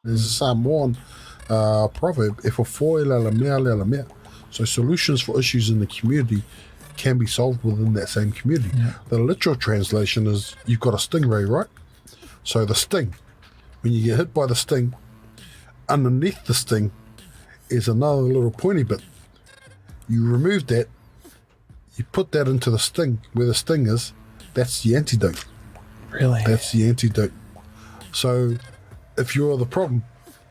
There's a Samoan proverb, e whawhoi le mea le mea. So solutions for issues in the community can be solved within that same community. Yeah. The literal translation is you've got a stingray, right? So the sting, when you get hit by the sting, underneath the sting is another little pointy bit. You remove that, you put that into the sting, where the sting is, that's the antidote. Really? That's the antidote. So if you're the problem,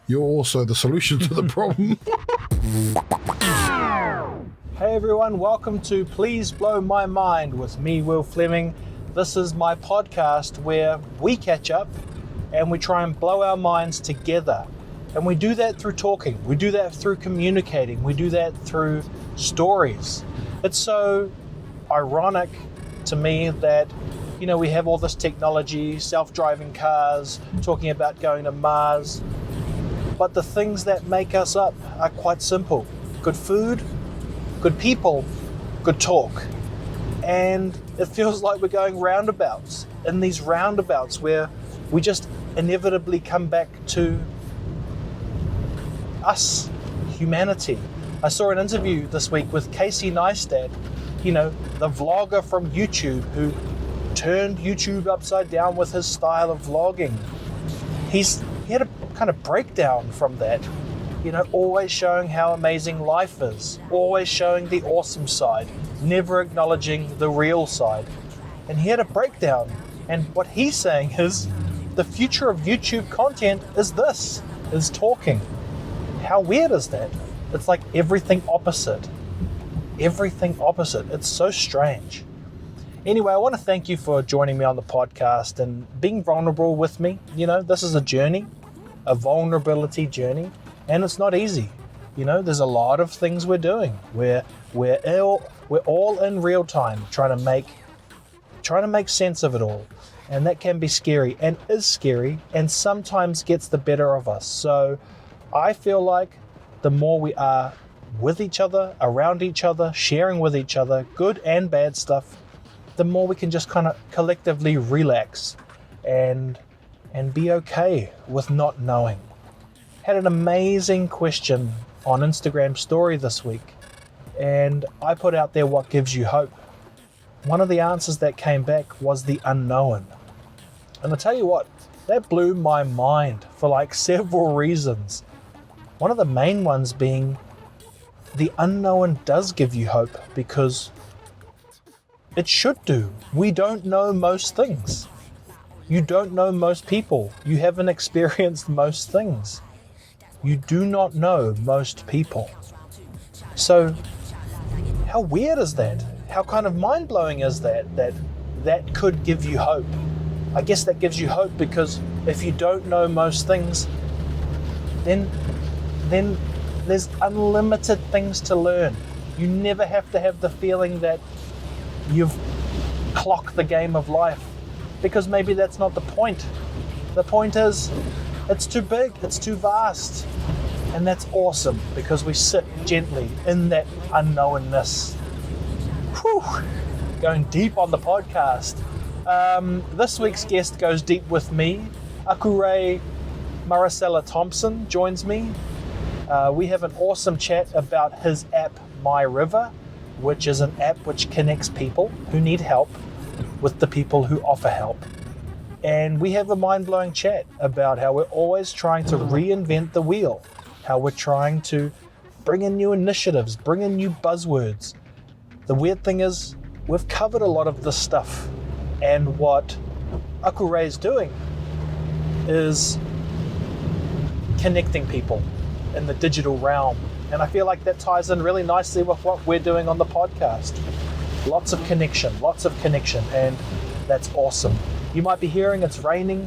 you're also the solution to the problem. Hey everyone, welcome to Please Blow My Mind with me, Will Fleming. This is my podcast where we catch up and we try and blow our minds together. And we do that through talking, we do that through communicating, we do that through stories. It's so ironic to me that, you know, we have all this technology, self-driving cars, talking about going to Mars, but the things that make us up are quite simple. Good food, good people, good talk. And it feels like we're going roundabouts, in these roundabouts where we just inevitably come back to us, humanity. I saw an interview this week with Neistat, you know, the vlogger from YouTube who turned YouTube upside down with his style of vlogging. He had a kind of breakdown from that. You know, always showing how amazing life is, always showing the awesome side, never acknowledging the real side. And he had a breakdown. And what he's saying is the future of YouTube content is this, is talking. How weird is that? It's like everything opposite. Everything opposite. It's so strange. Anyway, I want to thank you for joining me on the podcast and being vulnerable with me. You know, this is a journey, a vulnerability journey. And it's not easy. You know, there's a lot of things we're doing. We're all in real time trying to make sense of it all. And that can be scary and is scary and sometimes gets the better of us. So I feel like the more we are with each other, around each other, sharing with each other, good and bad stuff, the more we can just kind of collectively relax and be okay with not knowing. Had an amazing question on Instagram story this week, and I put out there what gives you hope. One of the answers that came back was the unknown. And I tell you what, that blew my mind for like several reasons. One of the main ones being the unknown does give you hope because it should do. We don't know most things. You don't know most people. You haven't experienced most things. You do not know most people. So how weird is that? How kind of mind-blowing is that could give you hope? I guess that gives you hope because if you don't know most things, then there's unlimited things to learn. You never have to have the feeling that you've clocked the game of life, because maybe that's not the point. The point is, it's too big, it's too vast. And that's awesome because we sit gently in that unknownness. Whew. Going deep on the podcast. This week's guest goes deep with me. Akerei Maresala-Thomson joins me. We have an awesome chat about his app MyRivr, which is an app which connects people who need help with the people who offer help. And we have a mind-blowing chat about how we're always trying to reinvent the wheel, how we're trying to bring in new initiatives, bring in new buzzwords. The weird thing is, we've covered a lot of this stuff, and what Akerei is doing is connecting people in the digital realm. And I feel like that ties in really nicely with what we're doing on the podcast. Lots of connection, and that's awesome. You might be hearing it's raining.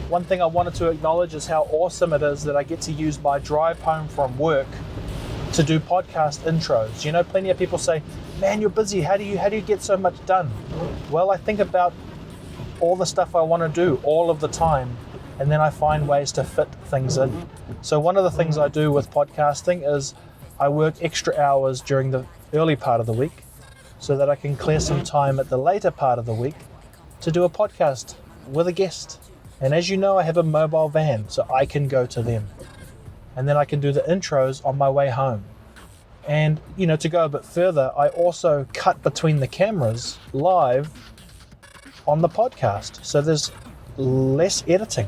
One thing I wanted to acknowledge is how awesome it is that I get to use my drive home from work to do podcast intros. You know, plenty of people say, man, you're busy. How do you get so much done? Well, I think about all the stuff I want to do all of the time, and then I find ways to fit things in. So one of the things I do with podcasting is I work extra hours during the early part of the week so that I can clear some time at the later part of the week to do a podcast with a guest And as you know, I have a mobile van, so I can go to them. And then I can do the intros on my way home. And, to go a bit further, I also cut between the cameras live on the podcast. So there's less editing.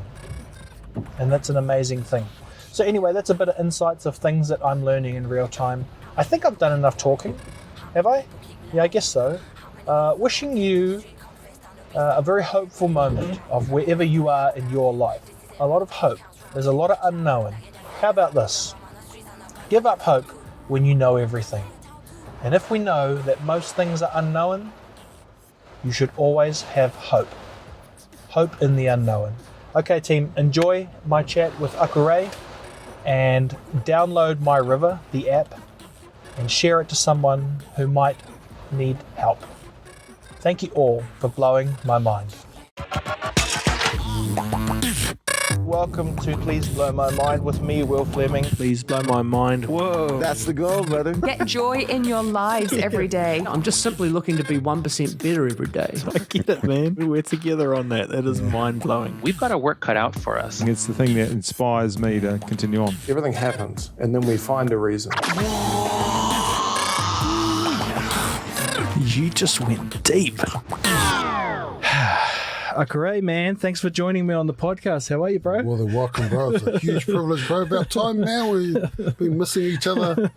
And that's an amazing thing. So anyway, that's a bit of insights of things that I'm learning in real time. I think I've done enough talking. Have I? Yeah, I guess so. Wishing you a very hopeful moment of wherever you are in your life. A lot of hope. There's a lot of unknown. How about this? Give up hope when you know everything. And if we know that most things are unknown, you should always have hope. Hope in the unknown. Okay, team, enjoy my chat with Akerei and download MyRivr, the app, and share it to someone who might need help. Thank you all for blowing my mind. Welcome to Please Blow My Mind with me, Will Fleming. Please blow my mind. Whoa. That's the goal, brother. Get joy in your lives every day. I'm just simply looking to be 1% better every day. I get it, man. We're together on that. That is mind-blowing. We've got our work cut out for us. It's the thing that inspires me to continue on. Everything happens, and then we find a reason. You just went deep. Akerei, man, thanks for joining me on the podcast. How are you, bro? Well, they're welcome, bro. It's a huge privilege, bro. About time now. We've been missing each other.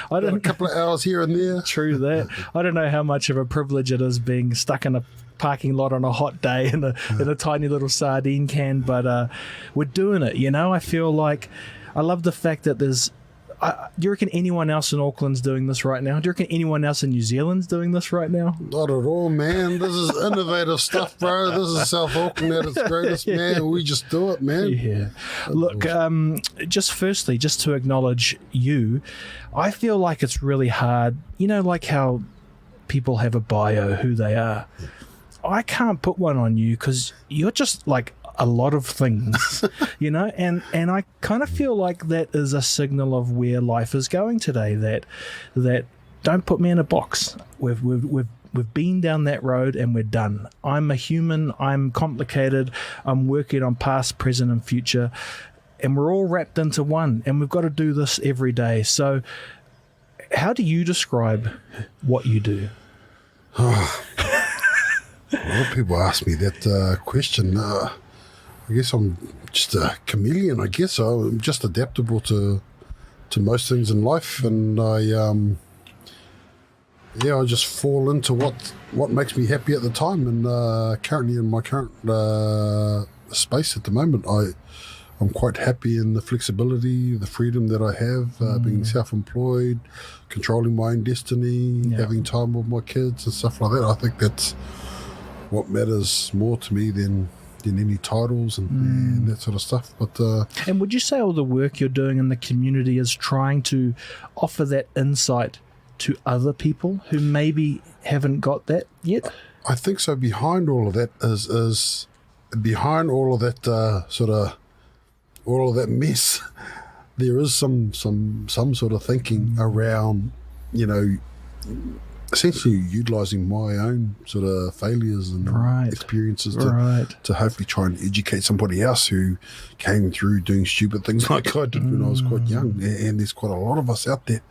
A couple of hours here and there. True that. I don't know how much of a privilege it is being stuck in a parking lot on a hot day in a tiny little sardine can, but we're doing it, I feel like I love the fact that there's do you reckon anyone else in Auckland's doing this right now? Do you reckon anyone else in New Zealand's doing this right now? Not at all, man. This is innovative stuff, bro. This is South Auckland at its greatest, man. We just do it, man. Yeah. Look, just firstly, just to acknowledge you, I feel like it's really hard. Like how people have a bio, who they are. I can't put one on you because you're just like a lot of things, and I kind of feel like that is a signal of where life is going today, that don't put me in a box. We've been down that road and we're done. I'm a human, I'm complicated, I'm working on past, present and future, and we're all wrapped into one, and we've got to do this every day. So how do you describe what you do? A lot of people ask me that question. I guess I'm just a chameleon, I guess. I'm just adaptable to most things in life, and I just fall into what makes me happy at the time. And currently in my current space at the moment, I'm quite happy in the flexibility, the freedom that I have, being self-employed, controlling my own destiny, having time with my kids and stuff like that. I think that's what matters more to me than any titles and that sort of stuff. But and would you say all the work you're doing in the community is trying to offer that insight to other people who maybe haven't got that yet? I think so. Behind all of that is behind all of that all of that mess, there is some sort of thinking around, essentially utilising my own sort of failures and experiences to hopefully try and educate somebody else who came through doing stupid things like I did when I was quite young. And there's quite a lot of us out there.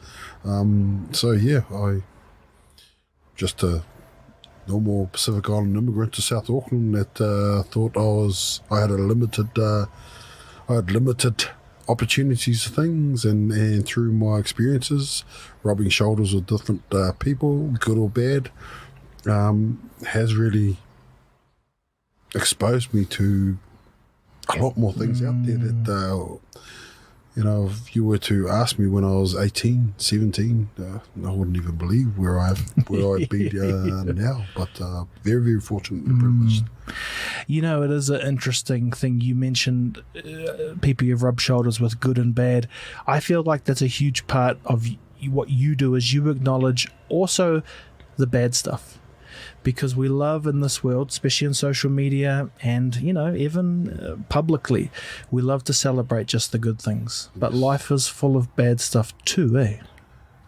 I just a normal Pacific Island immigrant to South Auckland that thought I had limited opportunities for things, and through my experiences rubbing shoulders with different people, good or bad, has really exposed me to a lot more things out there that if you were to ask me when I was 18, 17, I wouldn't even believe where I'd be now. But very, very fortunate and privileged. It is an interesting thing. You mentioned people you've rubbed shoulders with, good and bad. I feel like that's a huge part of what you do, is you acknowledge also the bad stuff. Because we love in this world, especially in social media and, even publicly, we love to celebrate just the good things. But life is full of bad stuff too, eh?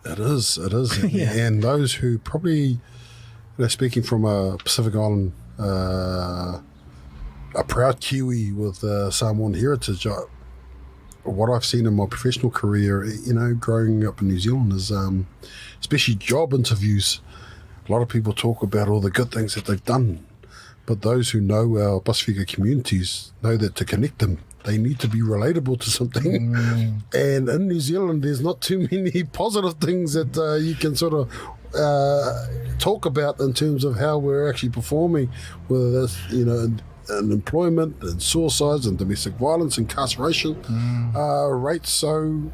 It is. Yeah. And those who probably, speaking from a Pacific Island a proud Kiwi with Samoan heritage. What I've seen in my professional career, growing up in New Zealand is, especially job interviews, a lot of people talk about all the good things that they've done, but those who know our Pasifika communities know that to connect them, they need to be relatable to something. And in New Zealand, there's not too many positive things that you can sort of talk about in terms of how we're actually performing, whether that's, in employment and suicides and domestic violence, incarceration rates. So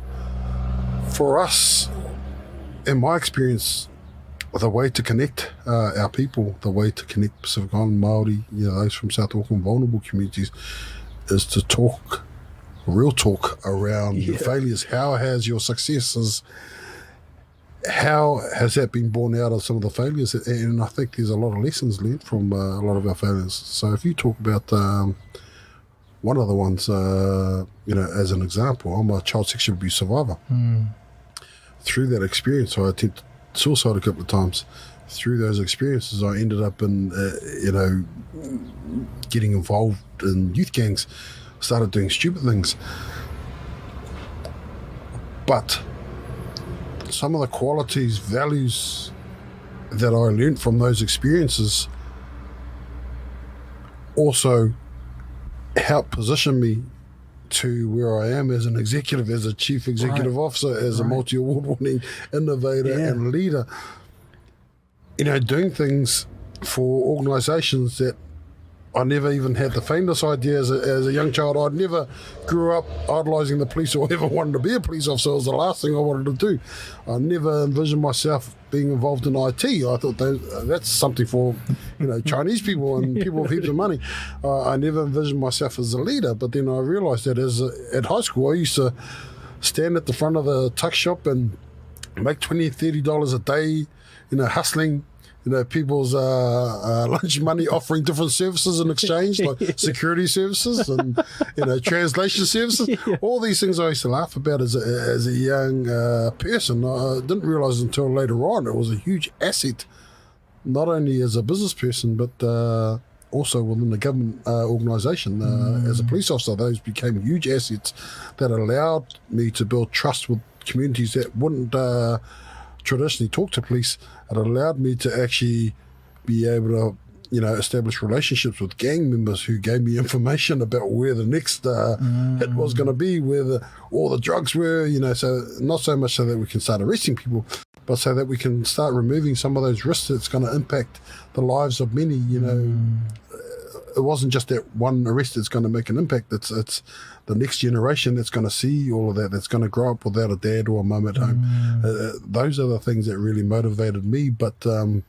for us, in my experience, the way to connect our people, the way to connect Pacific Island Māori, those from South Auckland, vulnerable communities, is to talk, real talk around your failures. How has your successes, how has that been borne out of some of the failures? And I think there's a lot of lessons learned from a lot of our failures. So if you talk about one of the ones, as an example, I'm a child sexual abuse survivor. Through that experience, I attempted suicide a couple of times. Through those experiences, I ended up in, getting involved in youth gangs, started doing stupid things. But some of the qualities, values that I learned from those experiences also helped position me to where I am as an executive, as a chief executive officer, as a multi-award winning innovator and leader. Doing things for organisations that I never even had the faintest idea as a young child. I never grew up idolising the police or ever wanted to be a police officer. It was the last thing I wanted to do. I never envisioned myself being involved in IT. I thought that's something for Chinese people and people with heaps of money. I never envisioned myself as a leader. But then I realised that at high school, I used to stand at the front of the tuck shop and make $20, $30 a day, hustling. People's lunch money, offering different services in exchange, like security services and translation services. All these things I used to laugh about as a young person. I didn't realise until later on it was a huge asset, not only as a business person but also within the government organisation. As a police officer, those became huge assets that allowed me to build trust with communities that wouldn't traditionally talk to police. It allowed me to actually be able to, establish relationships with gang members who gave me information about where the next hit was going to be, where all the drugs were, so not so much so that we can start arresting people, but so that we can start removing some of those risks that's going to impact the lives of many, It wasn't just that one arrest that's going to make an impact. It's the next generation that's going to see all of that, that's going to grow up without a dad or a mum at home. Those are the things that really motivated me. But a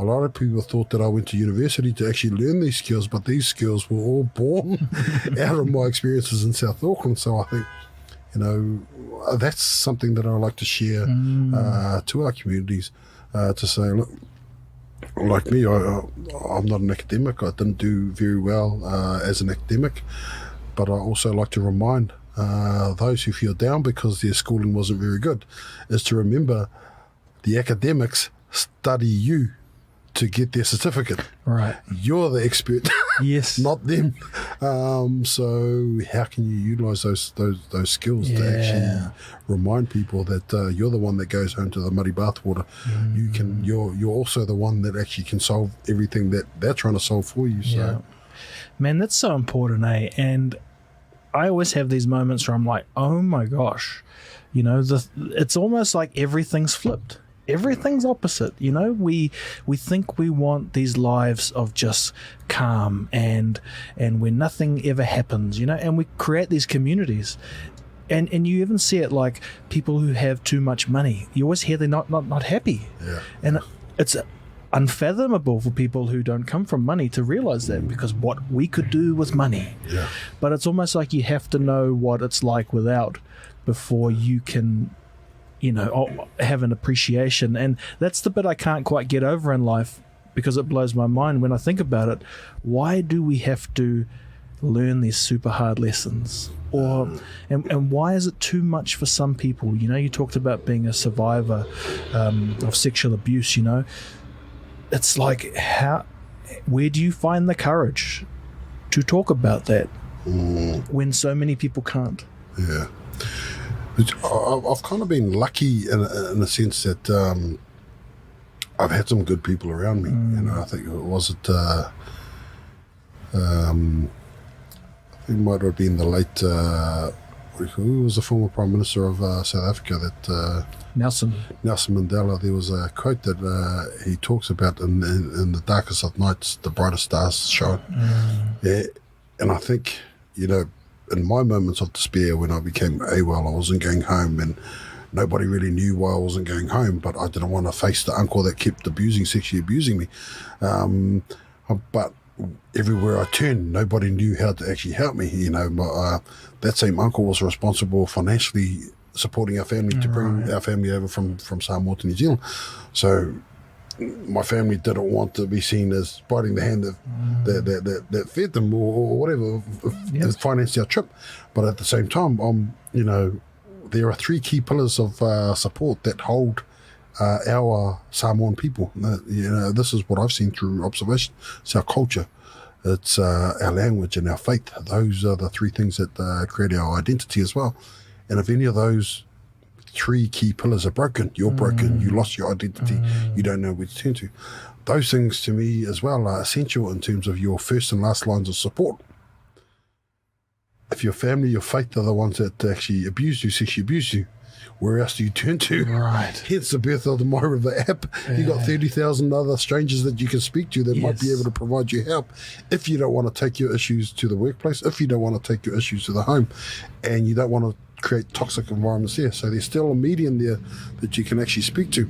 lot of people thought that I went to university to actually learn these skills, but these skills were all born out of my experiences in South Auckland. So I think, that's something that I like to share to our communities, to say, look, like me, I'm not an academic. I didn't do very well as an academic, but I also like to remind those who feel down because their schooling wasn't very good, is to remember the academics study you to get their certificate. Right. You're the expert, Yes. not them. So how can you utilise those skills to actually remind people that you're the one that goes home to the muddy bathwater? You're also the one that actually can solve everything that they're trying to solve for you. So Man, that's so important, eh? And I always have these moments where I'm like, oh my gosh, it's almost like everything's flipped. Everything's opposite. We think we want these lives of just calm and where nothing ever happens, and we create these communities. And you even see it like people who have too much money. You always hear they're not happy. Yeah. And it's unfathomable for people who don't come from money to realize that, because what we could do with money. Yeah. But it's almost like you have to know what it's like without before you can have an appreciation. And that's the bit I can't quite get over in life, because it blows my mind when I think about it. Why do we have to learn these super hard lessons? And why is it too much for some people? You talked about being a survivor of sexual abuse. It's like, where do you find the courage to talk about that when so many people can't. Yeah. I've kind of been lucky in a sense that I've had some good people around me. You know, I think it might have been the late, who was the former Prime Minister of South Africa, that Nelson. Nelson Mandela. There was a quote that he talks about in the darkest of nights, the brightest stars shine. Yeah, and I think, you know, in my moments of despair when I became AWOL, I wasn't going home and nobody really knew why I wasn't going home, but I didn't want to face the uncle that kept sexually abusing me. But everywhere I turned, nobody knew how to actually help me. You know, that same uncle was responsible financially supporting our family to bring our family over from Samoa to New Zealand. So my family didn't want to be seen as biting the hand that fed them or whatever, financed our trip. But at the same time, you know, there are three key pillars of support that hold our Samoan people. You know, this is what I've seen through observation. It's our culture, it's our language and our faith. Those are the three things that create our identity as well. And if any of those three key pillars are broken, you're broken, you lost your identity, you don't know where to turn to. Those things to me as well are essential in terms of your first and last lines of support. If your family, your faith are the ones that actually abuse you, sexually abuse you, where else do you turn to? Right. Hence the birth of the MyRivr app. You got 30,000 other strangers that you can speak to that might be able to provide you help if you don't want to take your issues to the workplace, if you don't want to take your issues to the home, and you don't want to create toxic environments there. So there's still a medium there that you can actually speak to.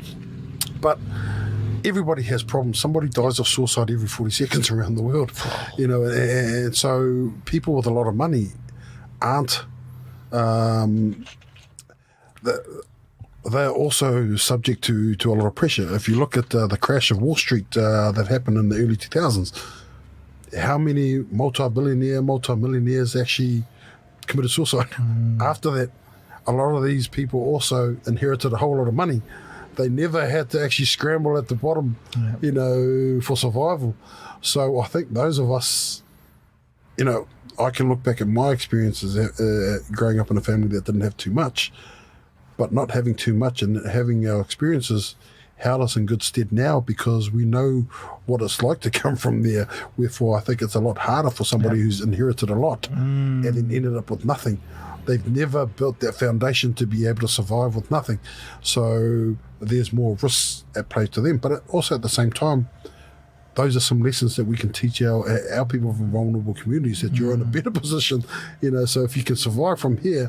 But everybody has problems. Somebody dies of suicide every 40 seconds around the world, you know, and so people with a lot of money aren't, they're also subject to a lot of pressure. If you look at the crash of Wall Street that happened in the early 2000s, how many multi-millionaires actually committed suicide? After that, a lot of these people also inherited a whole lot of money. They never had to actually scramble at the bottom, you know, for survival. So I think those of us, you know, I can look back at my experiences growing up in a family that didn't have too much, but not having too much and having our experiences held us in good stead now because we know what it's like to come from there. Wherefore, I think it's a lot harder for somebody who's inherited a lot and then ended up with nothing. They've never built that foundation to be able to survive with nothing. So there's more risks at play to them. But also at the same time, those are some lessons that we can teach our people from vulnerable communities, that you're in a better position, you know. So if you can survive from here,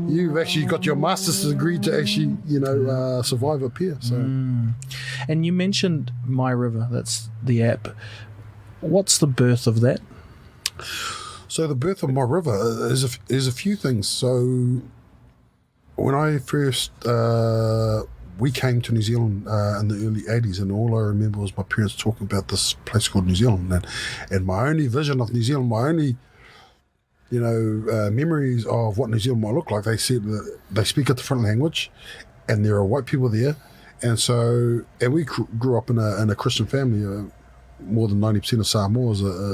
you've actually got your master's degree to actually, you know, survive up here. So, and you mentioned MyRivr, that's the app. What's the birth of that? So the birth of MyRivr is a few things. So when I first we came to New Zealand in the early 80s, and all I remember was my parents talking about this place called New Zealand, and my only vision of New Zealand, my only, you know, memories of what New Zealand might look like. They said that they speak a different language, and there are white people there, and we grew up in a Christian family. More than 90% of Samoa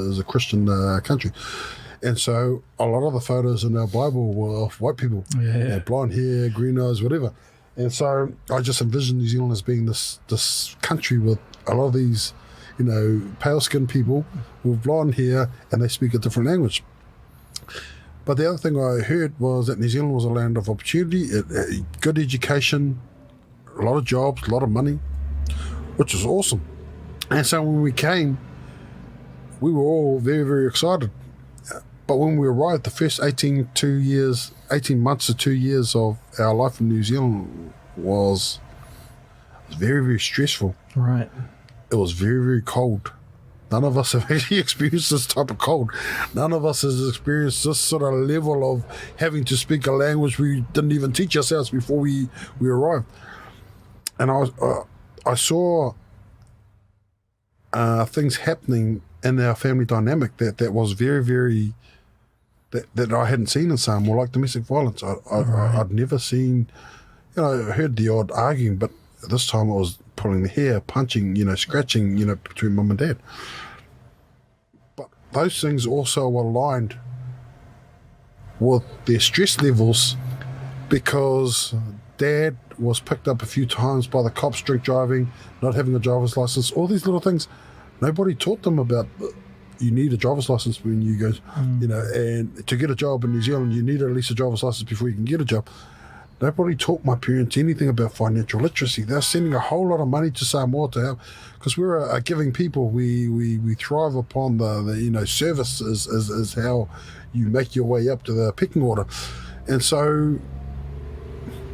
is a Christian country. And so a lot of the photos in our Bible were of white people, blonde hair, green eyes, whatever. And so I just envisioned New Zealand as being this country with a lot of these, you know, pale-skinned people with blonde hair, and they speak a different language. But the other thing I heard was that New Zealand was a land of opportunity, good education, a lot of jobs, a lot of money, which was awesome. And so when we came, we were all very, very excited. But when we arrived, the first 18 months to 2 years of our life in New Zealand was very, very stressful. Right. It was very, very cold. None of us have actually experienced this type of cold. None of us has experienced this sort of level of having to speak a language we didn't even teach ourselves before we arrived. And I saw things happening in our family dynamic that was very, very, that I hadn't seen in Samoa, like domestic violence. I'd never seen, you know, I heard the odd arguing, but this time it was pulling the hair, punching, you know, scratching, you know, between mum and dad. But those things also aligned with their stress levels, because Dad was picked up a few times by the cops, drink driving, not having a driver's license, all these little things. Nobody taught them about you need a driver's license when you go, and to get a job in New Zealand, you need at least a driver's license before you can get a job. Nobody taught my parents anything about financial literacy. They're sending a whole lot of money to Samoa to help, because we're a giving people. We thrive upon the service is how you make your way up to the pecking order. And so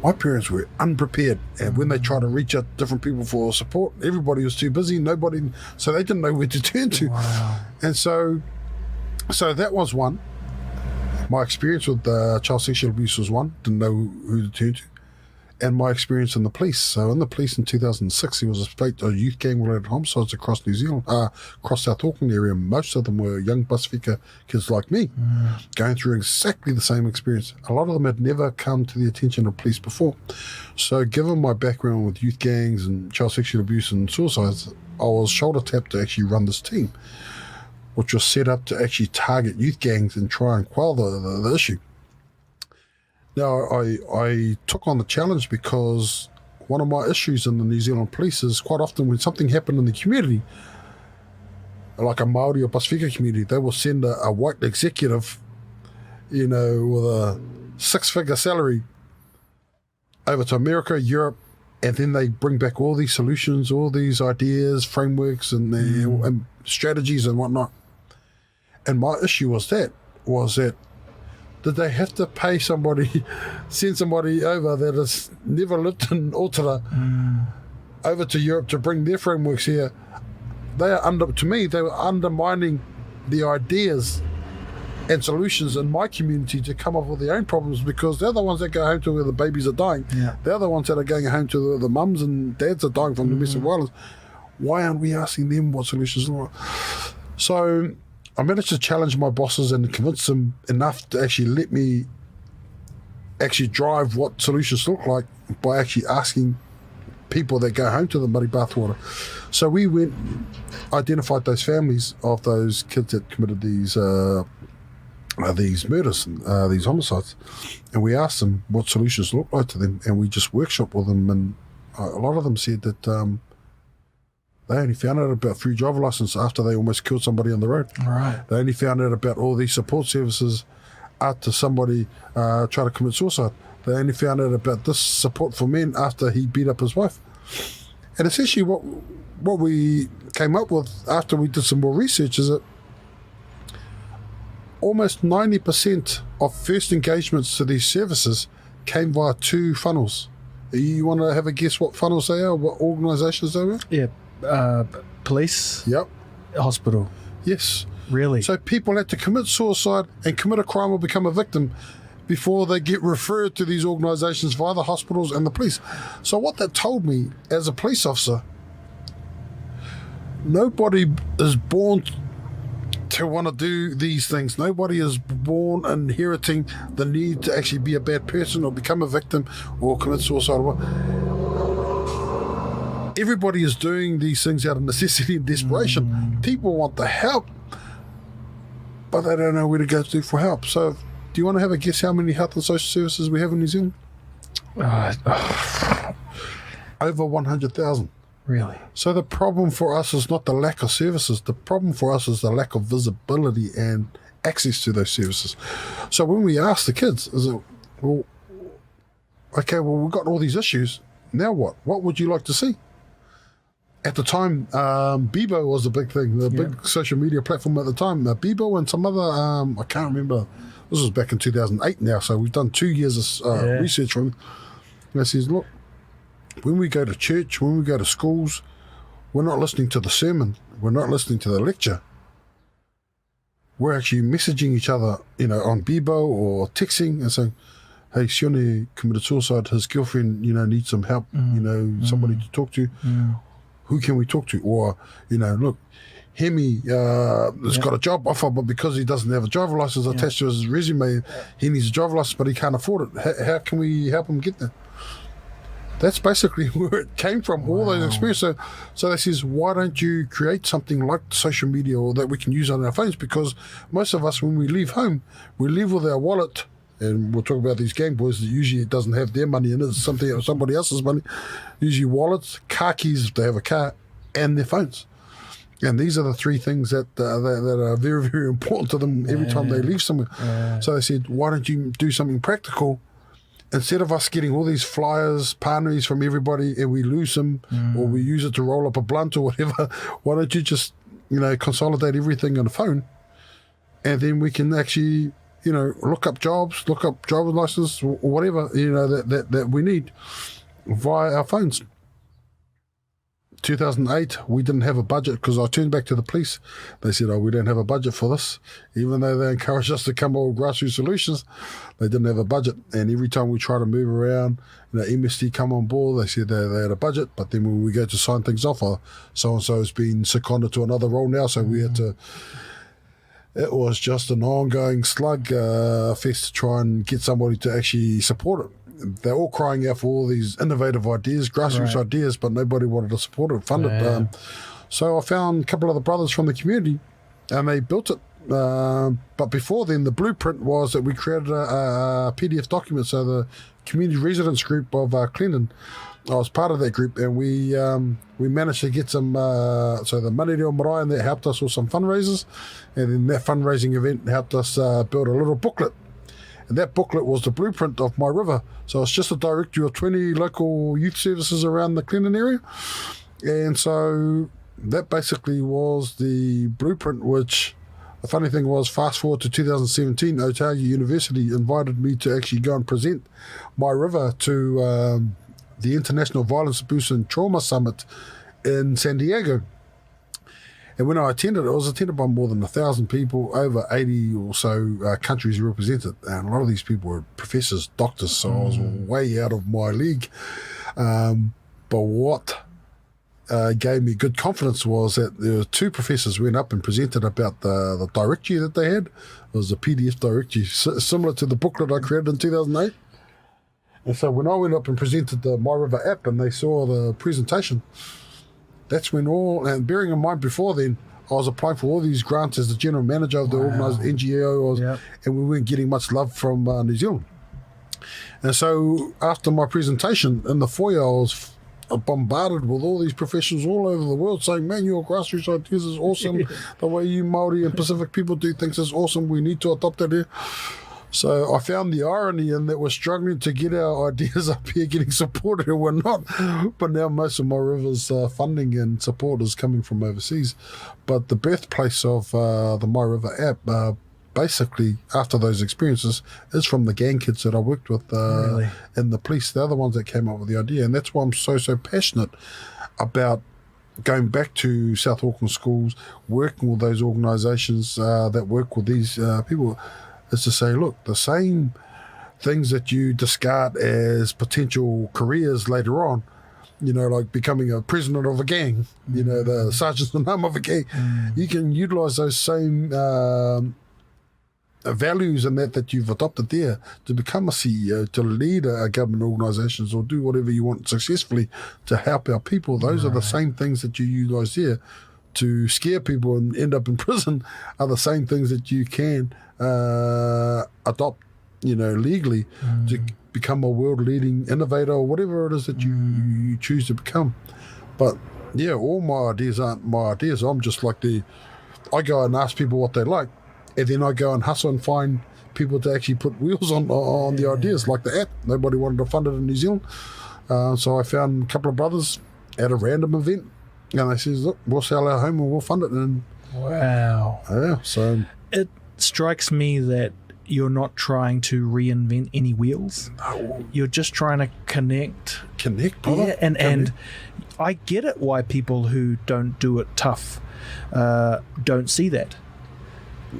my parents were unprepared, and when they tried to reach out to different people for support, everybody was too busy. So they didn't know where to turn to. Wow. And so that was one. My experience with child sexual abuse was one. Didn't know who to turn to. And my experience in the police. So in the police in 2006, there was a spate of youth gang-related homicides across New Zealand, across South Auckland area. Most of them were young Pasifika kids like me, going through exactly the same experience. A lot of them had never come to the attention of police before. So given my background with youth gangs and child sexual abuse and suicides, I was shoulder-tapped to actually run this team, which was set up to actually target youth gangs and try and quell the issue. Now, I took on the challenge because one of my issues in the New Zealand police is quite often when something happened in the community, like a Māori or Pasifika community, they will send a white executive, with a 6-figure salary over to America, Europe, and then they bring back all these solutions, all these ideas, frameworks, and strategies and whatnot. And my issue was that did they have to pay somebody, send somebody over that has never lived in Otara over to Europe to bring their frameworks here? They were undermining the ideas and solutions in my community to come up with their own problems, because they're the ones that go home to where the babies are dying. Yeah. They're the ones that are going home to where the mums and dads are dying from domestic violence. Why aren't we asking them what solutions are? So I managed to challenge my bosses and convince them enough to actually let me actually drive what solutions look like by actually asking people that go home to the muddy bathwater. So we went, identified those families of those kids that committed these murders, these homicides, and we asked them what solutions look like to them, and we just workshopped with them, and a lot of them said that they only found out about free driver license after they almost killed somebody on the road. Right. They only found out about all these support services after somebody tried to commit suicide. They only found out about this support for men after he beat up his wife. And essentially what we came up with after we did some more research is that almost 90% of first engagements to these services came via 2 funnels. You want to have a guess what funnels they are, what organisations they were? Yeah. Police. Yep. Hospital. Yes. Really? So people had to commit suicide and commit a crime or become a victim before they get referred to these organisations via the hospitals and the police. So what that told me as a police officer, nobody is born to want to do these things. Nobody is born inheriting the need to actually be a bad person or become a victim or commit suicide. Everybody is doing these things out of necessity and desperation. People want the help, but they don't know where to go to for help. So do you want to have a guess how many health and social services we have in New Zealand? Over 100,000. Really? So the problem for us is not the lack of services. The problem for us is the lack of visibility and access to those services. So when we ask the kids, is it, we've got all these issues. Now what? What would you like to see? At the time, Bebo was the big thing, the big social media platform at the time. Bebo and some other, I can't remember. This was back in 2008 now, so we've done 2 years of research on it. And it says, look, when we go to church, when we go to schools, we're not listening to the sermon. We're not listening to the lecture. We're actually messaging each other, on Bebo or texting and saying, hey, Sione committed suicide. His girlfriend, needs some help, somebody to talk to. Who can we talk to? Or, look, Hemi has got a job offer, but because he doesn't have a driver license attached to his resume, he needs a driver license, but he can't afford it. How can we help him get there? that's basically where it came from, all those experiences. So they says, why don't you create something like social media or that we can use on our phones? Because most of us, when we leave home, we leave with our wallet, and we'll talk about these gang boys that usually it doesn't have their money in it, it's somebody else's money, usually wallets, car keys if they have a car, and their phones. And these are the three things that are very, very important to them every time they leave somewhere. So they said, why don't you do something practical? Instead of us getting all these flyers, parties from everybody, and we lose them, or we use it to roll up a blunt or whatever, why don't you just, consolidate everything on the phone, and then we can actually, look up jobs, look up driver's license, or whatever, that we need via our phones. 2008, we didn't have a budget because I turned back to the police. They said, we don't have a budget for this. Even though they encouraged us to come up with grassroots solutions, they didn't have a budget. And every time we try to move around, MST come on board, they said they had a budget. But then when we go to sign things off, so-and-so has been seconded to another role now, so we had to... It was just an ongoing slug fest to try and get somebody to actually support it. They're all crying out for all these innovative ideas, grassroots ideas, but nobody wanted to support it, fund it. So I found a couple of the brothers from the community, and they built it. But before then, the blueprint was that we created a PDF document. So the community residents group of Clennon, I was part of that group, and we managed to get some. So the Money Reo Marae, and that helped us with some fundraisers, and then that fundraising event helped us build a little booklet. And that booklet was the blueprint of MyRivr. So it's just a directory of 20 local youth services around the Clennon area. And so that basically was the blueprint, which the funny thing was, fast forward to 2017, Otago University invited me to actually go and present MyRivr to the International Violence, Abuse and Trauma Summit in San Diego. And when I attended, it was attended by more than 1,000 people, over 80 or so countries represented. And a lot of these people were professors, doctors, so I was way out of my league. But what gave me good confidence was that there were two professors went up and presented about the directory that they had. It was a PDF directory, similar to the booklet I created in 2008. And so when I went up and presented the MyRivr app and they saw the presentation, that's when and bearing in mind before then, I was applying for all these grants as the general manager of the organised NGO, and we weren't getting much love from New Zealand. And so after my presentation in the foyer, I was bombarded with all these professionals all over the world saying, man, your grassroots ideas is awesome. The way you Māori and Pacific people do things is awesome. We need to adopt it here. So I found the irony in that we're struggling to get our ideas up here getting supported, and we're not. But now most of MyRivr's funding and support is coming from overseas. But the birthplace of the MyRivr app, basically after those experiences, is from the gang kids that I worked with in the police. They're the ones that came up with the idea. And that's why I'm so passionate about going back to South Auckland schools, working with those organisations that work with these people, is to say, look, the same things that you discard as potential careers later on, like becoming a president of a gang, the sergeant-at-arms of a gang, you can utilise those same values and that you've adopted there to become a CEO, to lead a government organisations or do whatever you want successfully to help our people. Those are the same things that you utilise there to scare people and end up in prison, are the same things that you can adopt, legally to become a world-leading innovator or whatever it is that you choose to become. But all my ideas aren't my ideas. I'm just like I go and ask people what they like, and then I go and hustle and find people to actually put wheels on the ideas, like the app. Nobody wanted to fund it in New Zealand, so I found a couple of brothers at a random event, and they says, look, we'll sell our home and we'll fund it. And so it strikes me that you're not trying to reinvent any wheels. No. You're just trying to connect, brother. And I get it why people who don't do it tough don't see that,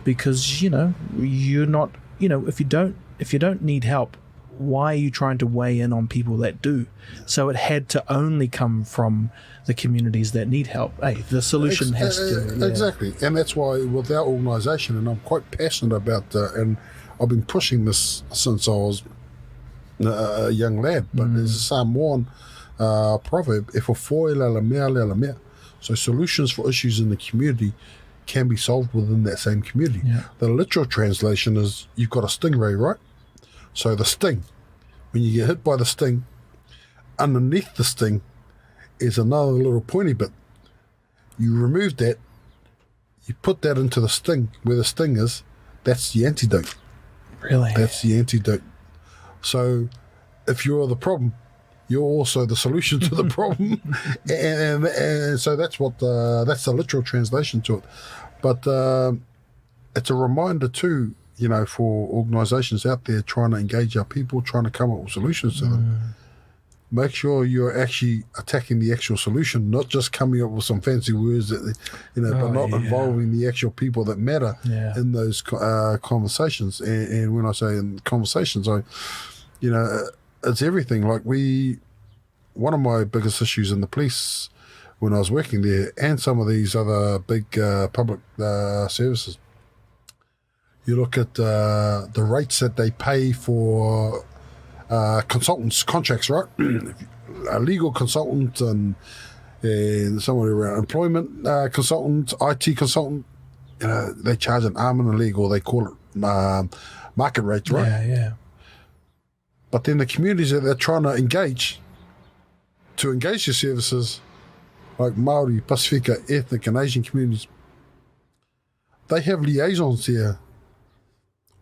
because you're not, if you don't need help, why are you trying to weigh in on people that do? So it had to only come from the communities that need help. Hey, the solution has to... Exactly. And that's why with our organisation, and I'm quite passionate about and I've been pushing this since I was a young lad, but there's a Samoan proverb, e whawhoi le mea le mea. So solutions for issues in the community can be solved within that same community. Yeah. The literal translation is, you've got a stingray, right? So the sting, when you get hit by the sting, underneath the sting is another little pointy bit. You remove that, you put that into the sting, where the sting is, that's the antidote. Really? That's the antidote. So if you're the problem, you're also the solution to the problem. and so that's what that's the literal translation to it. But it's a reminder too, you know, for organisations out there trying to engage our people, trying to come up with solutions to them. Make sure you're actually attacking the actual solution, not just coming up with some fancy words that, you know, but not involving the actual people that matter in those conversations. And when I say in conversations, you know, it's everything. Like one of my biggest issues in the police when I was working there, and some of these other big public services, you look at the rates that they pay for consultants contracts, right? A legal consultant and someone around employment consultant, IT consultant, you know, they charge an arm and a leg, or they call it market rates, right? Yeah. But then the communities that they're trying to engage your services, like Māori, Pasifika, ethnic and Asian communities, they have liaisons there.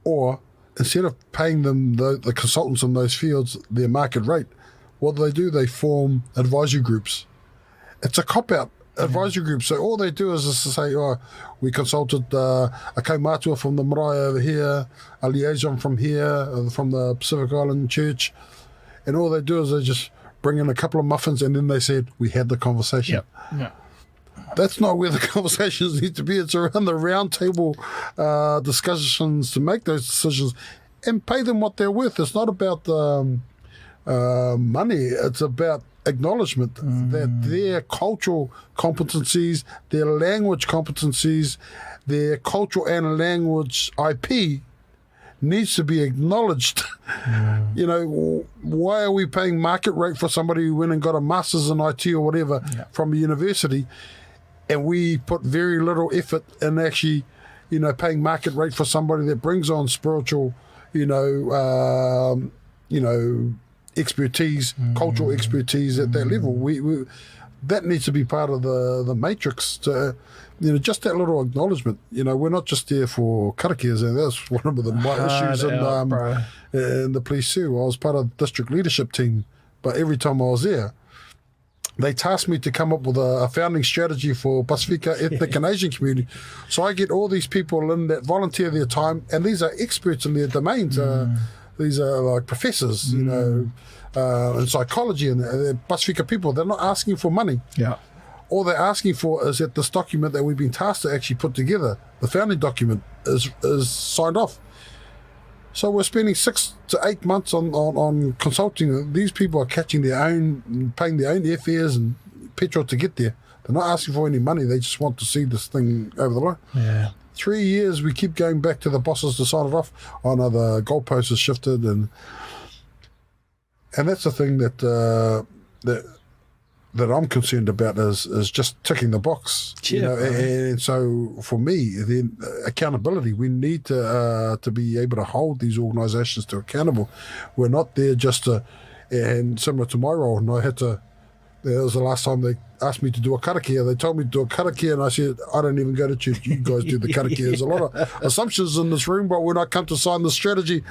Or instead of paying them, the consultants in those fields, their market rate, what do? They form advisory groups. It's a cop-out advisory group. So all they do is just to say, we consulted a kaumātua from the marae over here, a liaison from here, from the Pacific Island Church. And all they do is they just bring in a couple of muffins, and then they said, we had the conversation. Yep. That's not where the conversations need to be. It's around the round table discussions to make those decisions and pay them what they're worth. It's not about money. It's about acknowledgement that their cultural competencies, their language competencies, their cultural and language IP needs to be acknowledged. You know, why are we paying market rate for somebody who went and got a master's in IT or whatever from a university, and we put very little effort in actually, you know, paying market rate for somebody that brings on spiritual, expertise, cultural expertise at that level. We that needs to be part of the matrix to, you know, just that little acknowledgement. You know, we're not just there for karakias, and that's one of my issues in the police too. I was part of the district leadership team, but every time I was there, they tasked me to come up with a founding strategy for Pasifika, ethnic and Asian community. So I get all these people in that volunteer their time, and these are experts in their domains. These are like professors, you know, in psychology, and they're Pasifika people. They're not asking for money. Yeah. All they're asking for is that this document that we've been tasked to actually put together, the founding document, is signed off. So we're spending 6 to 8 months on consulting. These people are catching their own, paying their own airfares and petrol to get there. They're not asking for any money. They just want to see this thing over the line. Yeah. 3 years, we keep going back to the bosses to sign it off. Oh no, the goalpost has shifted, and that's the thing that I'm concerned about is just ticking the box. Yeah, you know, and so for me, then accountability. We need to be able to hold these organisations to accountable. We're not there just to, and similar to my role, and I had to. That was the last time they asked me to do a karakia. They told me to do a karakia, and I said, I don't even go to church. You guys do the karakia. There's a lot of assumptions in this room, but when I come to sign the strategy,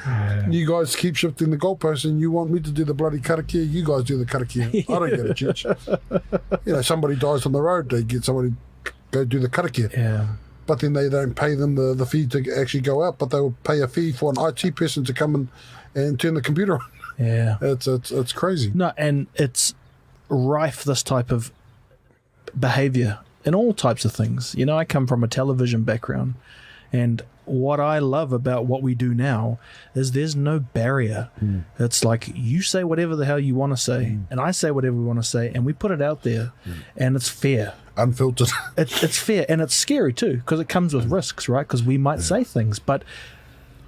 you guys keep shifting the goalposts, and you want me to do the bloody karakia. You guys do the karakia. I don't go to church. You know, somebody dies on the road, they get somebody go do the karakia. Yeah. But then they don't pay them the fee to actually go out, but they will pay a fee for an IT person to come and turn the computer on. Yeah. It's crazy. No, and it's rife, this type of behavior in all types of things. You know, I come from a television background, and what I love about what we do now is there's no barrier. It's like you say whatever the hell you want to say, and I say whatever we want to say, and we put it out there, and it's fair. Unfiltered. It's fair, and it's scary too, because it comes with risks, right? Because we might say things, but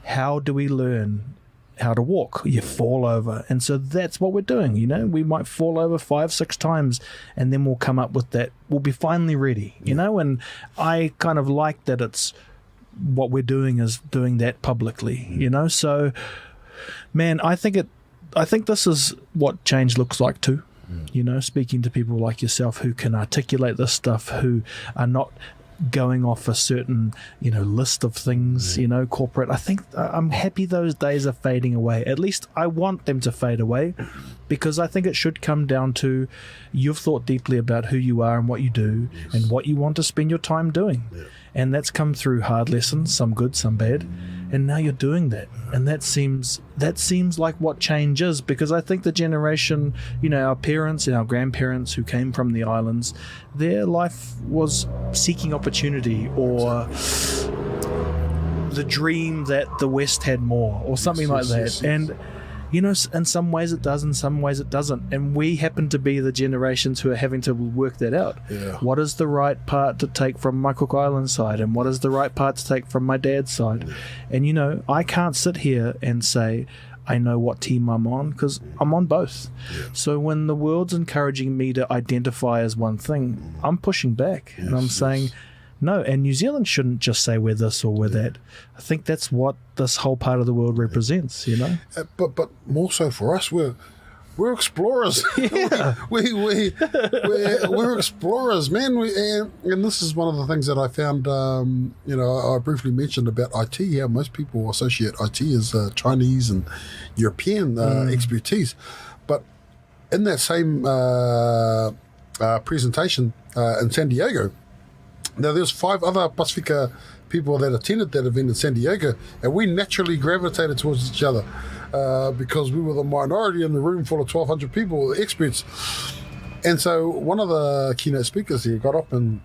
how do we learn how to walk. You fall over. And so that's what we're doing, you know. We might fall over 5-6 times, and then we'll come up with that. We'll be finally ready, you know. And I kind of like that it's what we're doing is doing that publicly, you know. So, man, I think this is what change looks like too. You know, speaking to people like yourself who can articulate this stuff, who are not going off a certain, you know, list of things, you know, corporate. I think I'm happy those days are fading away. At least I want them to fade away, because I think it should come down to you've thought deeply about who you are and what you do and what you want to spend your time doing. And that's come through hard lessons, some good, some bad. And now you're doing that. And that seems like what change is, because I think the generation, you know, our parents and our grandparents who came from the islands, their life was seeking opportunity, or the dream that the West had more, or something like that. And you know, in some ways it does, in some ways it doesn't. And we happen to be the generations who are having to work that out. What is the right part to take from my Cook Island side, and what is the right part to take from my dad's side? And, you know, I can't sit here and say I know what team I'm on, because I'm on both. So when the world's encouraging me to identify as one thing, I'm pushing back, and I'm saying, no, and New Zealand shouldn't just say we're this or we're that. I think that's what this whole part of the world represents, you know. But more so for us, we're explorers. we're explorers, man. And this is one of the things that I found. You know, I briefly mentioned about IT. How most people associate IT as Chinese and European expertise, but in that same presentation in San Diego. Now, there's 5 other Pasifika people that attended that event in San Diego, and we naturally gravitated towards each other because we were the minority in the room full of 1,200 people, experts. And so one of the keynote speakers here got up, and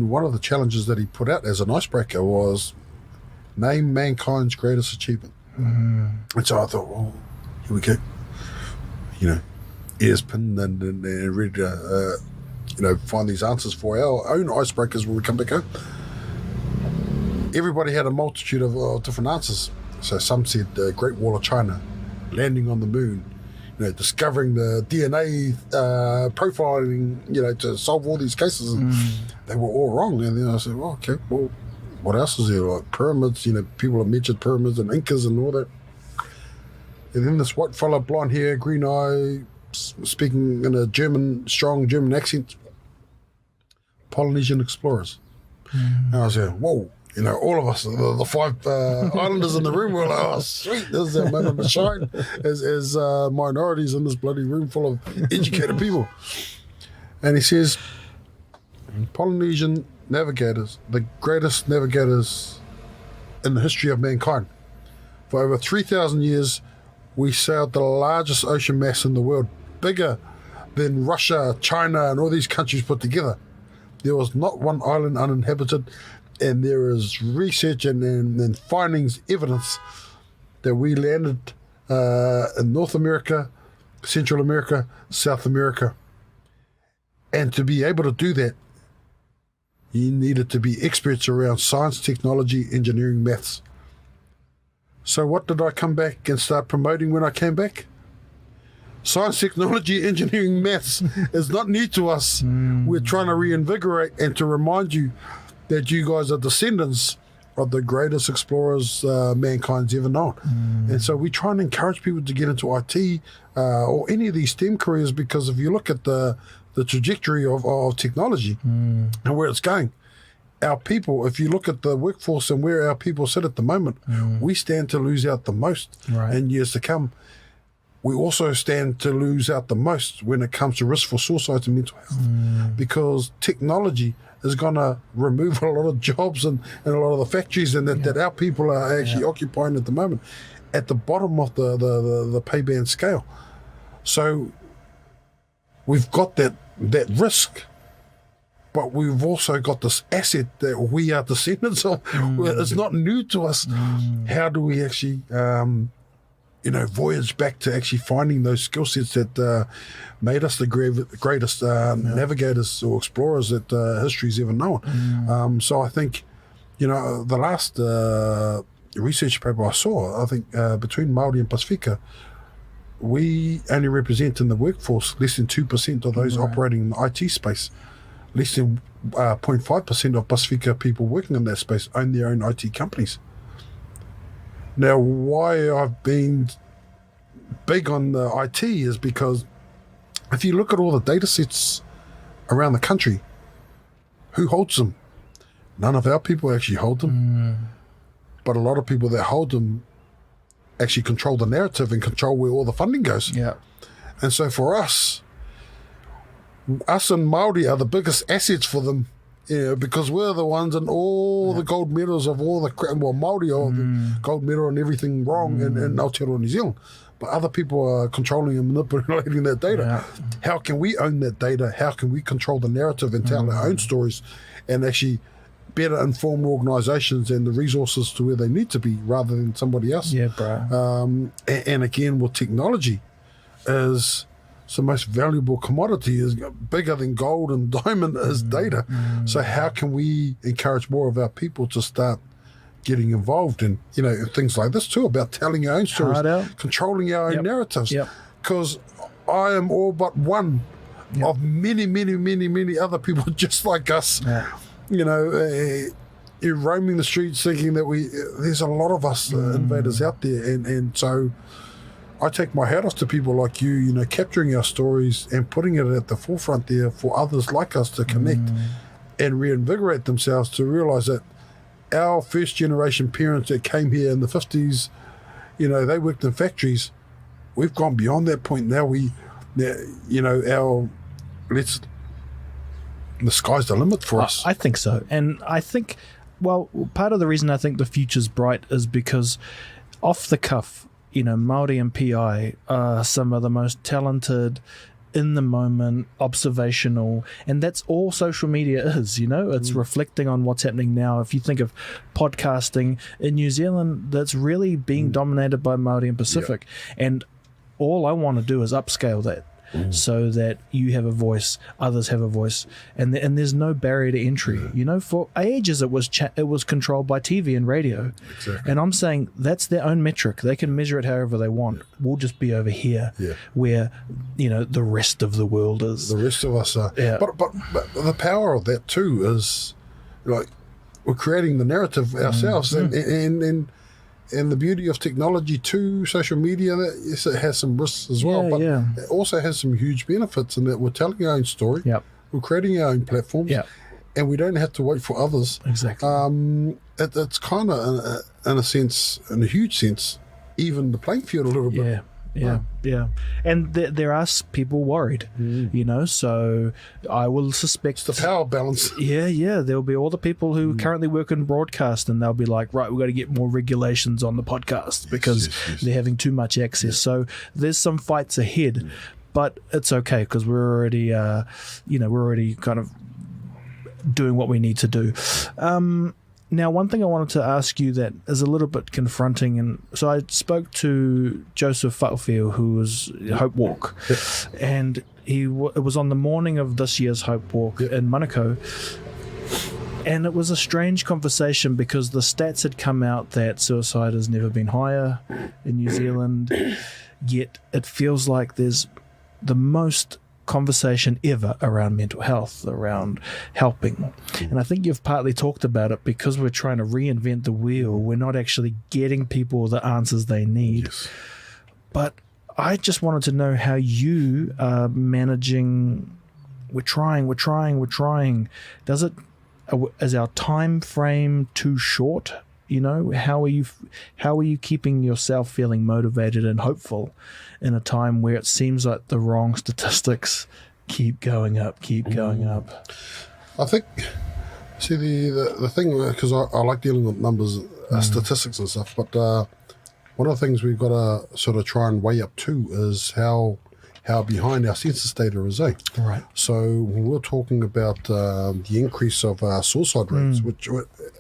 one of the challenges that he put out as an icebreaker was name mankind's greatest achievement. And so I thought, well, here we go. You know, ears pinned and ready to... you know, find these answers for our own icebreakers when we come back home. Everybody had a multitude of different answers. So some said the Great Wall of China, landing on the moon, you know, discovering the DNA profiling, you know, to solve all these cases. And they were all wrong. And then I said, well, okay, well, what else is there? Like pyramids, you know, people have mentioned pyramids and Incas and all that. And then this white fella, blonde hair, green eye, speaking in a strong German accent, Polynesian explorers. And I was like, whoa, you know, all of us, the 5 islanders in the room were like, oh, sweet, this is our moment to shine as minorities in this bloody room full of educated people. And he says, Polynesian navigators, the greatest navigators in the history of mankind. For over 3,000 years, we sailed the largest ocean mass in the world, bigger than Russia, China, and all these countries put together. There was not one island uninhabited, and there is research and findings, evidence that we landed in North America, Central America, South America. And to be able to do that, you needed to be experts around science, technology, engineering, maths. So what did I come back and start promoting when I came back? Science, technology, engineering, maths is not new to us. We're trying to reinvigorate and to remind you that you guys are descendants of the greatest explorers mankind's ever known. And so we try and encourage people to get into IT or any of these STEM careers, because if you look at the trajectory of technology and where it's going, our people, if you look at the workforce and where our people sit at the moment, we stand to lose out the most in years to come. We also stand to lose out the most when it comes to risk for suicide and mental health, because technology is going to remove a lot of jobs and a lot of the factories and that our people are actually occupying at the moment at the bottom of the pay band scale. So we've got that risk, but we've also got this asset that we are descendants of. It's not new to us. How do we actually voyage back to actually finding those skill sets that made us the greatest navigators or explorers that history's ever known. So I think, the last research paper I saw, I think between Māori and Pasifika, we only represent in the workforce less than 2% of those operating in the IT space. Less than 0.5% of Pasifika people working in that space own their own IT companies. Now, why I've been big on the IT is because if you look at all the data sets around the country, who holds them? None of our people actually hold them. But a lot of people that hold them actually control the narrative and control where all the funding goes. Yeah. And so for us and Māori are the biggest assets for them, because we're the ones in all the gold medals of all the, Māori are the gold medal and everything wrong in Aotearoa New Zealand. But other people are controlling and manipulating that data. Yeah. How can we own that data? How can we control the narrative and tell our own stories and actually better inform organisations and the resources to where they need to be rather than somebody else? Yeah, bro. And again, with technology, is the most valuable commodity, is bigger than gold and diamond is data. So how can we encourage more of our people to start getting involved in, things like this too, about telling our own stories, Hard out. controlling our own narratives. Yep. Because I am all but one of many, many, many, many other people just like us. Yeah. You're roaming the streets thinking that there's a lot of us invaders out there, and so I take my hat off to people like you, capturing our stories and putting it at the forefront there for others like us to connect and reinvigorate themselves to realise that our first generation parents that came here in the 50s, they worked in factories. We've gone beyond that point now. The sky's the limit for us. I think so. And I think, part of the reason I think the future's bright is because off the cuff, Māori and PI are some of the most talented, in the moment, observational, and that's all social media is, it's reflecting on what's happening now. If you think of podcasting in New Zealand, that's really being dominated by Māori and Pacific. And all I want to do is upscale that. So that you have a voice, others have a voice, and there's no barrier to entry. For ages it was controlled by TV and radio, and I'm saying that's their own metric. They can measure it however they want. We'll just be over here, where the rest of the world is. The rest of us are. Yeah. But the power of that too is, like, we're creating the narrative ourselves, and the beauty of technology too, social media, yes, it has some risks as well, but it also has some huge benefits in that we're telling our own story, we're creating our own platforms, and we don't have to wait for others. Exactly. It's kind of, in a huge sense, even the playing field a little bit. Yeah. And there are people worried, so I will suspect... It's the power balance. Yeah. There'll be all the people who currently work in broadcast, and they'll be like, right, we've got to get more regulations on the podcast because they're having too much access. So there's some fights ahead, but it's okay because we're already, we're already kind of doing what we need to do. Now, one thing I wanted to ask you that is a little bit confronting, and so I spoke to Joseph Whakawhio, who was Hope Walk, and it was on the morning of this year's Hope Walk in Manukau, and it was a strange conversation because the stats had come out that suicide has never been higher in New Zealand, yet it feels like there's the most conversation ever around mental health, around helping. And I think you've partly talked about it because we're trying to reinvent the wheel. We're not actually getting people the answers they need. But I just wanted to know how you are managing. We're trying. Is our time frame too short? How are you keeping yourself feeling motivated and hopeful in a time where it seems like the wrong statistics keep going up? I think, the thing, because I like dealing with numbers, statistics and stuff, but one of the things we've got to sort of try and weigh up too is how behind our census data is, Right. So when we're talking about the increase of suicide rates, which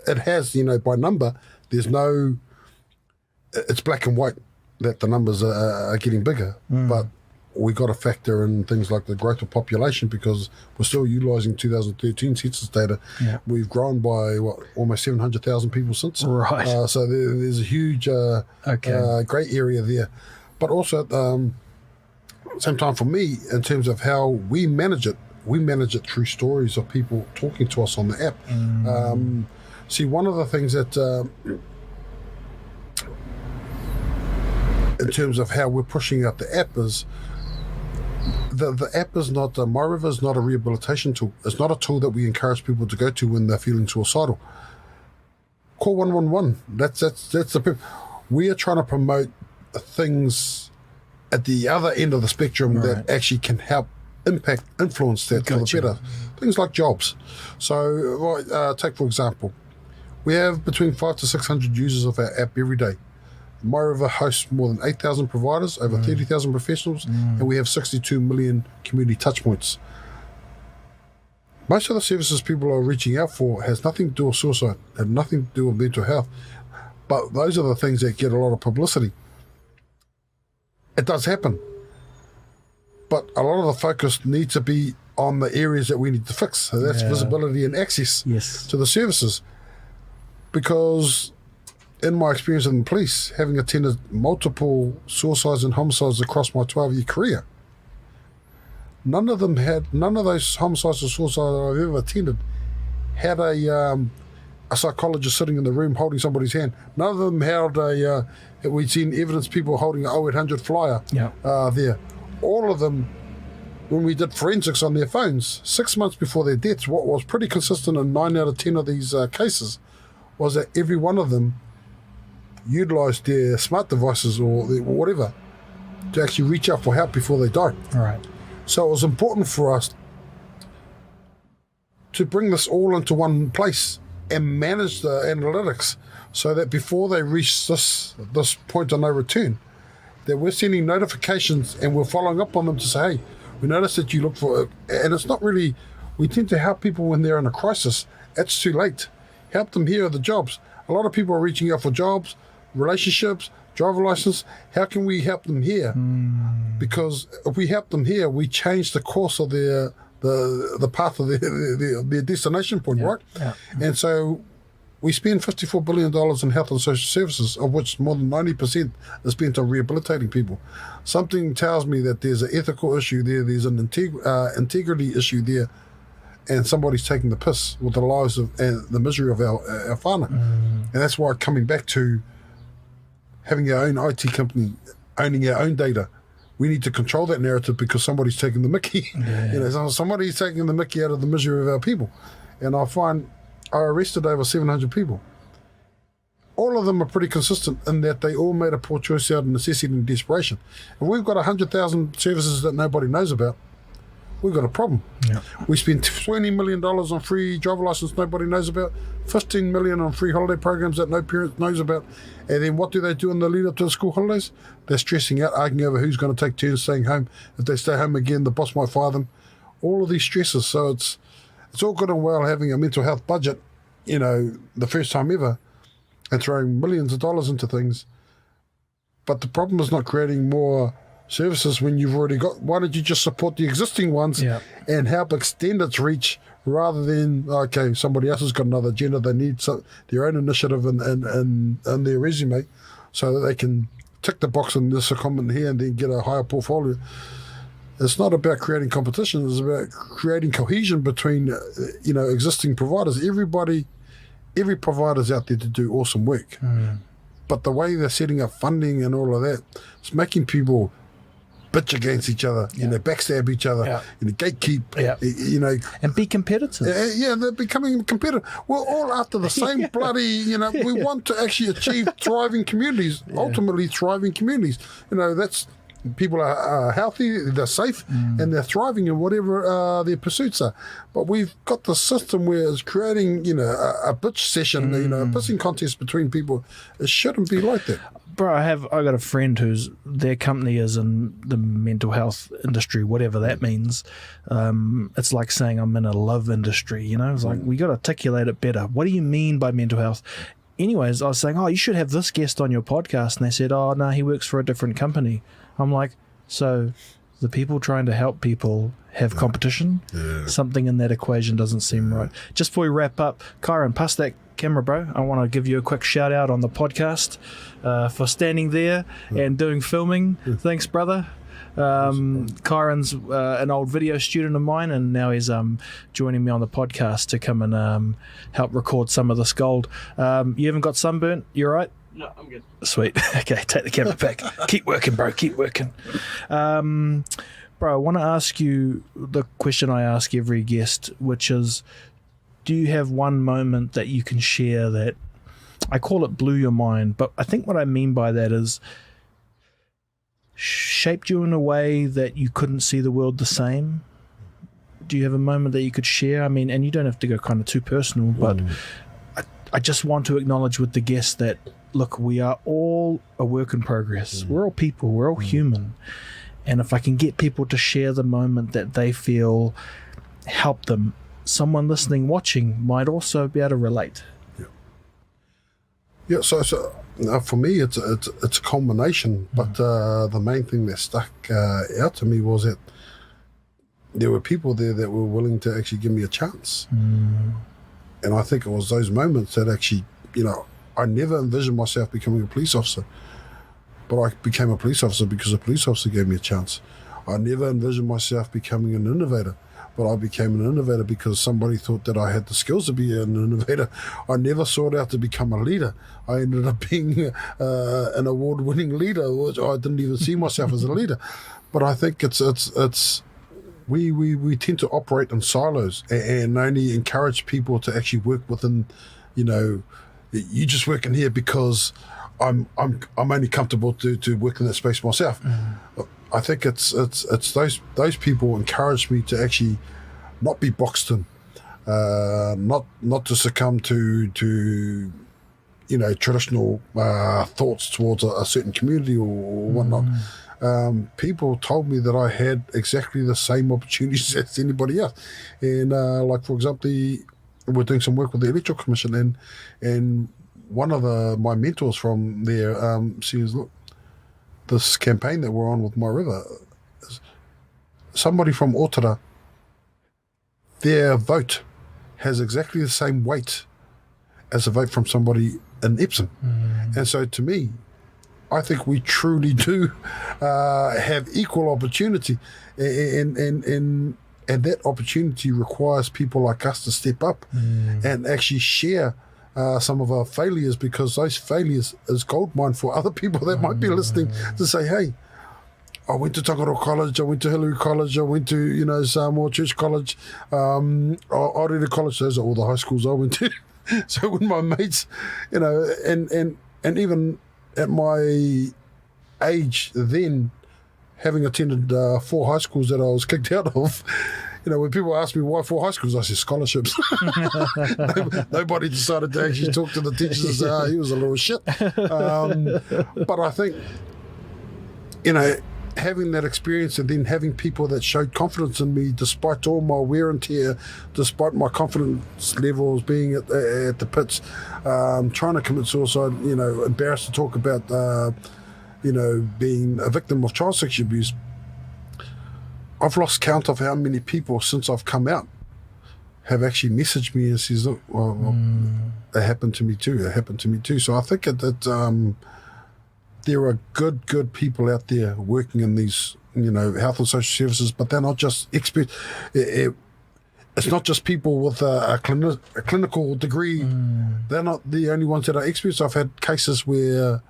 it has, by number, it's black and white that the numbers are getting bigger. But we got to factor in things like the growth of population, because we're still utilising 2013 census data. Yeah. We've grown by almost 700,000 people since. Right. So there's a huge grey area there. But also at the same time, for me, in terms of how we manage it through stories of people talking to us on the app. See, one of the things that in terms of how we're pushing out the app is the app is not, MyRivr is not a rehabilitation tool. It's not a tool that we encourage people to go to when they're feeling suicidal. Call 111. That's the. We are trying to promote things at the other end of the spectrum that actually can help influence that for the better. Things like jobs. So take for example, we have between 500 to 600 users of our app every day. MyRivr hosts more than 8,000 providers, over 30,000 professionals, and we have 62 million community touchpoints. Most of the services people are reaching out for has nothing to do with suicide, have nothing to do with mental health, but those are the things that get a lot of publicity. It does happen, but a lot of the focus needs to be on the areas that we need to fix. So that's visibility and access to the services. Because in my experience in the police, having attended multiple suicides and homicides across my 12-year career, none of those homicides or suicides I've ever attended had a psychologist sitting in the room holding somebody's hand. None of them held we'd seen evidence people holding an 0800 flyer there. All of them, when we did forensics on their phones, 6 months before their deaths, what was pretty consistent in 9 out of 10 of these cases was that every one of them utilised their smart devices or whatever to actually reach out for help before they died. Right. So it was important for us to bring this all into one place and manage the analytics so that before they reach this point of no return, that we're sending notifications and we're following up on them to say, hey, we noticed that you look for, and it's not really, we tend to help people when they're in a crisis. It's too late. Help them here are the jobs. A lot of people are reaching out for jobs, relationships, driver license. How can we help them here? Because if we help them here, we change the course of the path of their destination point, right? Yeah. And so we spend $54 billion in health and social services, of which more than 90% is spent on rehabilitating people. Something tells me that there's an ethical issue there, there's an integrity issue there, and somebody's taking the piss with the lives of and the misery of our whānau. And that's why coming back to having our own IT company, owning our own data, we need to control that narrative because somebody's taking the mickey. Somebody's taking the mickey out of the misery of our people. And I find I arrested over 700 people. All of them are pretty consistent in that they all made a poor choice out of necessity and desperation. And we've got 100,000 services that nobody knows about. We've got a problem. Yeah. We spent $20 million on free driver license nobody knows about, $15 million on free holiday programs that no parent knows about. And then what do they do in the lead up to the school holidays? They're stressing out, arguing over who's going to take turns staying home. If they stay home again, the boss might fire them. All of these stresses. So it's all good and well having a mental health budget, the first time ever, and throwing millions of dollars into things. But the problem is not creating more services when you've already got. Why don't you just support the existing ones and help extend its reach rather than, okay, somebody else has got another agenda, they need their own initiative in their resume so that they can tick the box in this comment here and then get a higher portfolio. It's not about creating competition, it's about creating cohesion between existing providers. Every provider's out there to do awesome work. But the way they're setting up funding and all of that, it's making people bitch against each other, backstab each other, gatekeep, and be competitive. They're becoming competitive. We're all after the same bloody, we want to actually achieve thriving communities, ultimately thriving communities. That's, people are healthy, they're safe, and they're thriving in whatever their pursuits are. But we've got the system where it's creating, a bitch session, a pissing contest between people. It shouldn't be like that. Bro, I got a friend whose their company is in the mental health industry, whatever that means. It's like saying I'm in a love industry, It's like, we got to articulate it better. What do you mean by mental health? Anyways, I was saying, you should have this guest on your podcast. And they said, no, he works for a different company. I'm like, so the people trying to help people have competition. Something in that equation doesn't seem right. Just before we wrap up, Kyron, pass that camera, bro. I want to give you a quick shout out on the podcast for standing there and doing filming. Thanks, brother. Kyron's an old video student of mine, and now he's joining me on the podcast to come and help record some of this gold. You haven't got sunburnt? You all right? No, I'm good. Sweet. Okay, take the camera back. Keep working, bro. Keep working. Bro, I want to ask you the question I ask every guest, which is, do you have one moment that you can share that, I call it blew your mind, but I think what I mean by that is shaped you in a way that you couldn't see the world the same? Do you have a moment that you could share? I mean, and you don't have to go kind of too personal, but I just want to acknowledge with the guests that, look, we are all a work in progress. We're all people. We're all human. And if I can get people to share the moment that they feel helped them, someone listening, watching might also be able to relate. Yeah, so for me, it's a combination. But the main thing that stuck out to me was that there were people there that were willing to actually give me a chance. And I think it was those moments that actually, I never envisioned myself becoming a police officer. But I became a police officer because a police officer gave me a chance. I never envisioned myself becoming an innovator, but I became an innovator because somebody thought that I had the skills to be an innovator. I never sought out to become a leader. I ended up being an award-winning leader, which I didn't even see myself as a leader. But I think we tend to operate in silos and only encourage people to actually work within, you just work in here because I'm only comfortable to work in that space myself. I think it's those people encourage me to actually not be boxed in, not to succumb to traditional thoughts towards a certain community or whatnot. People told me that I had exactly the same opportunities as anybody else, and like for example, we're doing some work with the Electoral Commission, and one of my mentors from there says, look, this campaign that we're on with MyRivr, somebody from Otara, their vote has exactly the same weight as a vote from somebody in Epsom. And so to me, I think we truly do have equal opportunity, and that opportunity requires people like us to step up and actually share some of our failures, because those failures is gold mine for other people that might be listening to say, hey, I went to Takaroa College, I went to Hillary College, I went to, Samoa Church College, Aorere College, those are all the high schools I went to. So when my mates, and even at my age then, having attended 4 high schools that I was kicked out of, when people ask me why 4 high schools, I say scholarships. Nobody decided to actually talk to the teachers and say, he was a little shit. But I think, having that experience and then having people that showed confidence in me despite all my wear and tear, despite my confidence levels being at the pits, trying to commit suicide, embarrassed to talk about, being a victim of child sexual abuse. I've lost count of how many people since I've come out have actually messaged me and says, look, well, it happened to me too. It happened to me too. So I think that there are good people out there working in these, health and social services, but they're not just experts. It's not just people with a clinical degree. They're not the only ones that are experts. I've had cases where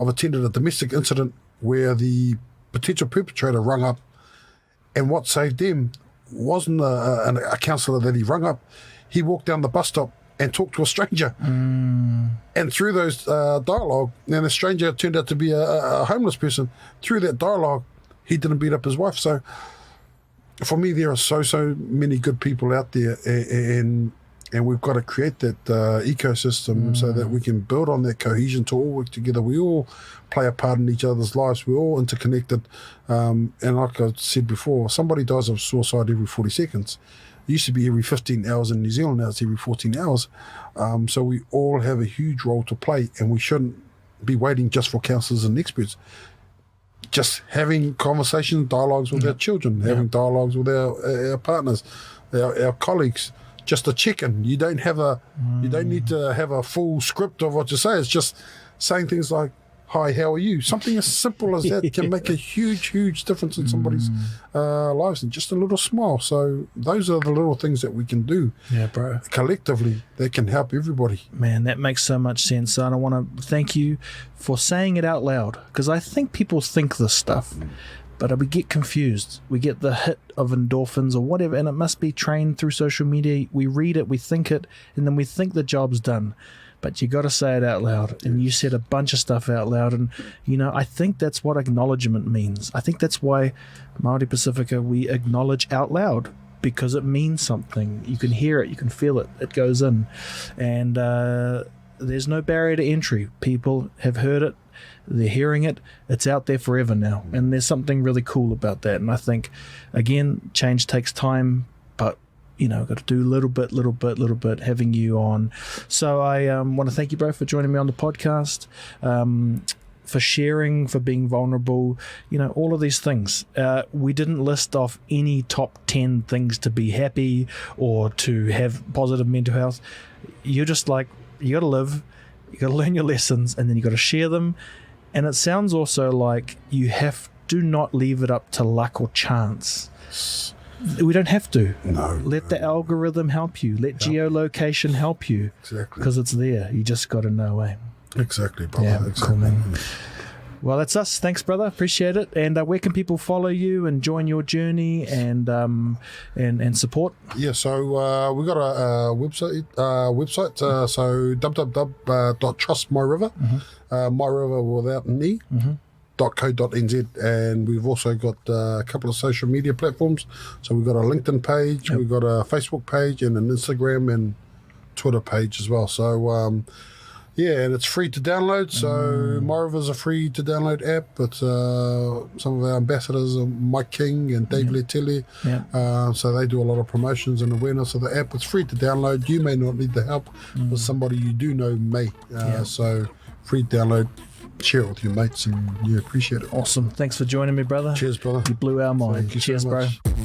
I've attended a domestic incident where the potential perpetrator rung up, and what saved them wasn't a counsellor that he rung up. He walked down the bus stop and talked to a stranger. And through those dialogue, and the stranger turned out to be a homeless person. Through that dialogue, he didn't beat up his wife. So for me, there are so many good people out there, and we've got to create that ecosystem so that we can build on that cohesion to all work together. We all play a part in each other's lives. We're all interconnected. And like I said before, somebody dies of suicide every 40 seconds. It used to be every 15 hours in New Zealand. Now it's every 14 hours. So we all have a huge role to play, and we shouldn't be waiting just for counsellors and experts. just having conversations, dialogues with our children, having dialogues with our partners, our colleagues. Just a check-in. You don't need to have a full script of what you say. It's just saying things like, "Hi, how are you?" Something as simple as that can make a huge difference in somebody's lives, and just a little smile. So those are the little things that we can do. Yeah, bro. Collectively, that can help everybody. Man, that makes so much sense. And I want to thank you for saying it out loud, because I think people think this stuff, but we get confused. We get the hit of endorphins or whatever, and it must be trained through social media. We read it, we think it, and then we think the job's done. But you got to say it out loud, and you said a bunch of stuff out loud, and I think that's what acknowledgement means. I think that's why Māori Pasifika, we acknowledge out loud, because it means something. You can hear it, you can feel it, it goes in, and there's no barrier to entry. People have heard it, they're hearing it, it's out there forever now, and there's something really cool about that. And I think, again, change takes time, but got to do little bit, having you on. So I want to thank you, bro, for joining me on the podcast, for sharing, for being vulnerable, all of these things. We didn't list off any top 10 things to be happy or to have positive mental health. You're just like, you got to live, you got to learn your lessons, and then you got to share them. And it sounds also like do not leave it up to luck or chance. We don't have to. No. Let the algorithm help you. Let geolocation help you. Exactly. Because it's there. You just got to know, eh? Exactly, brother. Yeah, exactly. cool, man. Well, that's us. Thanks, brother. Appreciate it. And where can people follow you and join your journey and support? Yeah, so we got a website. So www.trustmyriver, MyRivr without an E. .co.nz, and we've also got a couple of social media platforms. So we've got a LinkedIn page, we've got a Facebook page, and an Instagram and Twitter page as well. So and it's free to download. So MyRivr is a free to download app. It's some of our ambassadors are Mike King and Dave Letele. So they do a lot of promotions and awareness of the app. It's free to download. You may not need the help, but somebody you do know may. So free download. Share it with your mates, and you appreciate it. Awesome. Thanks for joining me, brother. Cheers, brother. You blew our mind. Thank you Cheers, so much. bro.